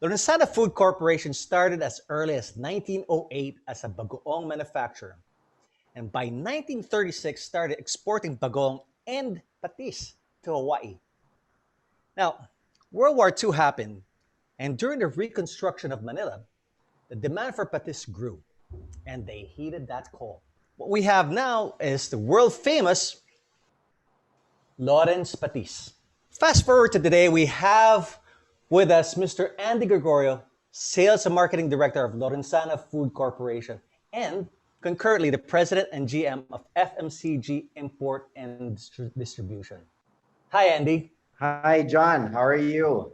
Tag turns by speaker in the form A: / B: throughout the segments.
A: Lorins Food Corporation started as early as 1908 as a bagoong manufacturer, and by 1936 started exporting bagoong and patis to Hawaii. Now, World War II happened, and during the reconstruction of Manila, the demand for patis grew, and they heeded that call. What we have now is the world famous Lorins Patis. Fast forward to today, we have with us Mr. Andy Gregorio, Sales and Marketing Director of Lorenzana Food Corporation, and concurrently the President and GM of FMCG Import and Distribution. Hi, Andy.
B: Hi, John. How are you?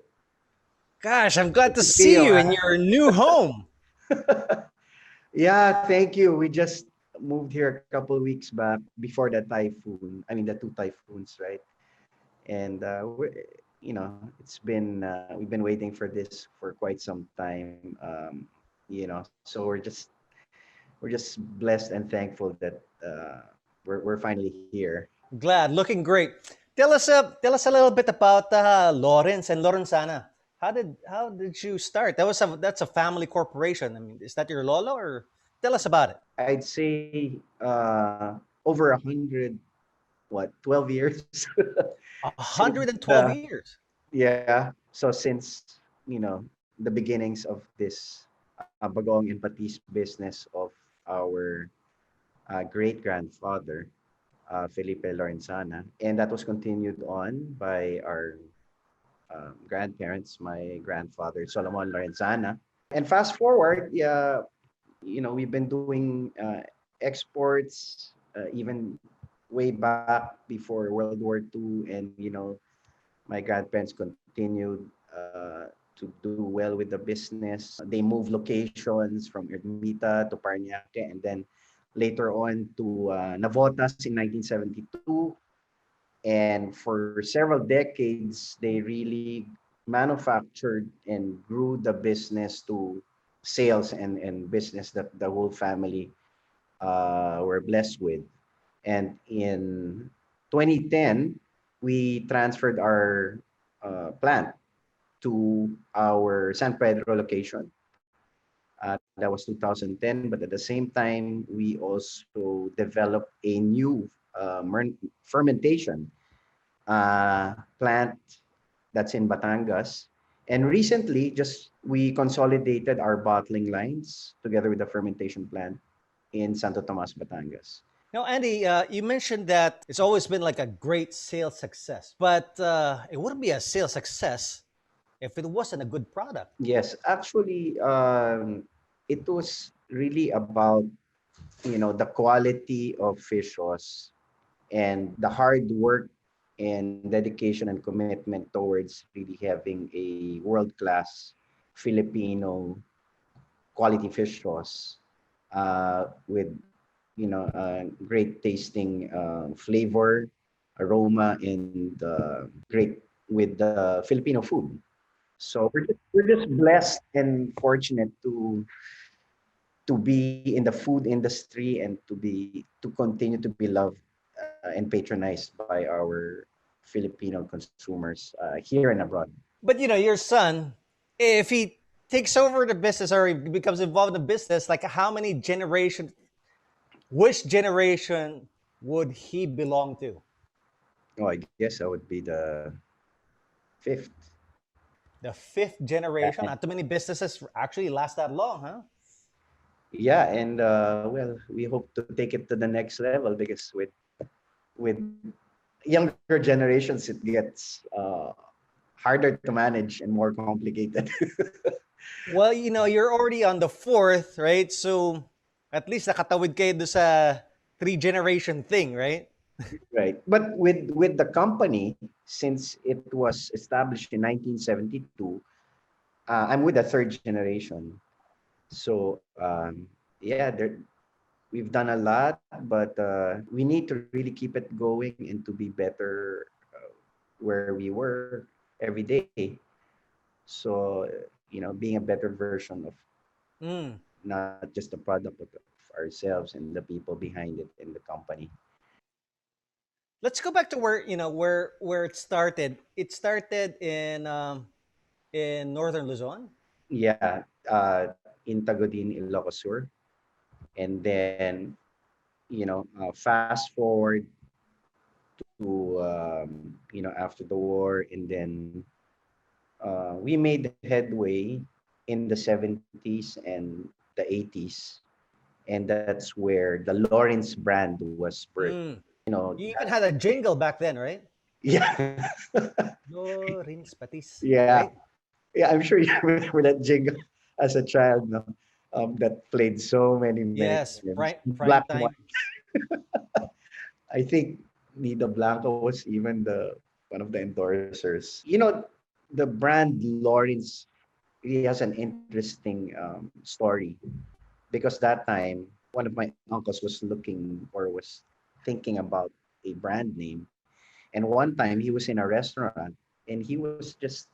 A: Gosh, I'm glad
B: Good
A: to
B: to see
A: see
B: you,
A: you in
B: man.
A: your new home.
B: Yeah, thank you. We just moved here a couple of weeks back before the typhoon. I mean, the two typhoons, right? And it's been we've been waiting for this for quite some time. So we're just blessed and thankful that we're finally here.
A: Glad, looking great. Tell us a little bit about Lawrence and Lorenzana. How did you start? That's a family corporation. I mean, is that your lolo or tell us about it?
B: I'd say over 100, 12 years.
A: 112
B: the
A: years.
B: Yeah. So since the beginnings of this bagong and patis business of our great grandfather Felipe Lorenzana, and that was continued on by our grandparents, my grandfather Solomon Lorenzana. And fast forward, yeah, we've been doing exports even way back before World War II, and my grandparents continued to do well with the business. They moved locations from Ermita to Paranaque and then later on to Navotas in 1972. And for several decades, they really manufactured and grew the business to sales and business that the whole family were blessed with. And in 2010, we transferred our plant to our San Pedro location. That was 2010, but at the same time, we also developed a new fermentation plant that's in Batangas. And recently, just we consolidated our bottling lines together with the fermentation plant in Santo Tomas, Batangas.
A: Now, Andy, you mentioned that it's always been like a great sales success, but it wouldn't be a sales success if it wasn't a good product.
B: Yes, actually, it was really about the quality of fish sauce and the hard work and dedication and commitment towards really having a world-class Filipino quality fish sauce with great tasting flavor, aroma, and great with the Filipino food. So we're just blessed and fortunate to be in the food industry and to continue to be loved and patronized by our Filipino consumers here and abroad.
A: But your son, if he takes over the business or he becomes involved in the business, like how many generation, which generation would he belong to?
B: Oh, I guess I would be the fifth.
A: The fifth
B: Yeah,
A: generation. Not too many businesses actually last that long, huh?
B: yeah, and well, we hope to take it to the next level because with younger generations, it gets harder to manage and more complicated.
A: Well, you're already on the fourth, right? So at least nakatawid kayo do sa three generation thing, right?
B: Right. But with the company, since it was established in 1972, I'm with the third generation. So yeah, we've done a lot, but we need to really keep it going and to be better where we were every day. So being a better version of
A: Mm.
B: not just the product but of ourselves and the people behind it in the company.
A: Let's go back to where it started. It started in northern Luzon.
B: yeah, in Tagodin, Ilocos Sur. And then, fast forward to, after the war, and then we made headway in the 70s and the 80s. And that's where the Lorins brand was birthed.
A: Mm. You even
B: That,
A: had a jingle back then, right?
B: yeah,
A: Lorins Patis,
B: yeah,
A: right?
B: yeah. I'm sure you remember that jingle as a child, no? That played so many, many
A: Yes,
B: times in
A: prime
B: black and white.
A: time.
B: I think Nita Blanco was even the one of the endorsers. The brand Lawrence really has an interesting story because that time one of my uncles was looking or was thinking about a brand name, and one time he was in a restaurant and he was just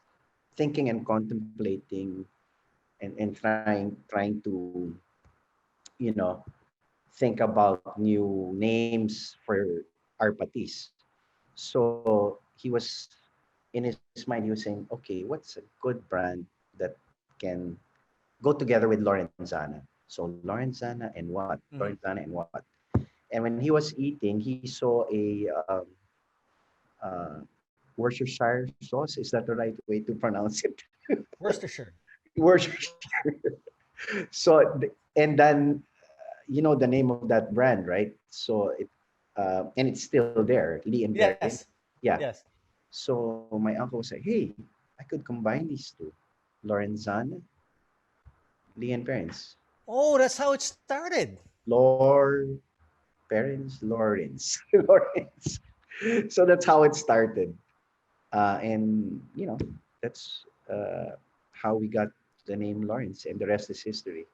B: thinking and contemplating and trying to you know think about new names for our patis. So he was in his mind, he was saying, okay, what's a good brand that can go together with Lorenzana? So Lorenzana and what?
A: Mhm.
B: Lorenzana and what? And when he was eating, he saw a uh, Worcestershire sauce. Is that the right way to pronounce it?
A: Worcestershire.
B: Worcestershire. So, and then the name of that brand, right? So and it's still there, Lee and Perrin.
A: Yes,
B: Yeah.
A: yes.
B: So my uncle was like, hey, I could combine these two, Lorenzana, Lee and Perrins.
A: Oh, that's how it started.
B: Lor Perrins, Lawrence, Lawrence. So that's how it started, and that's how we got the name Lawrence, and the rest is history.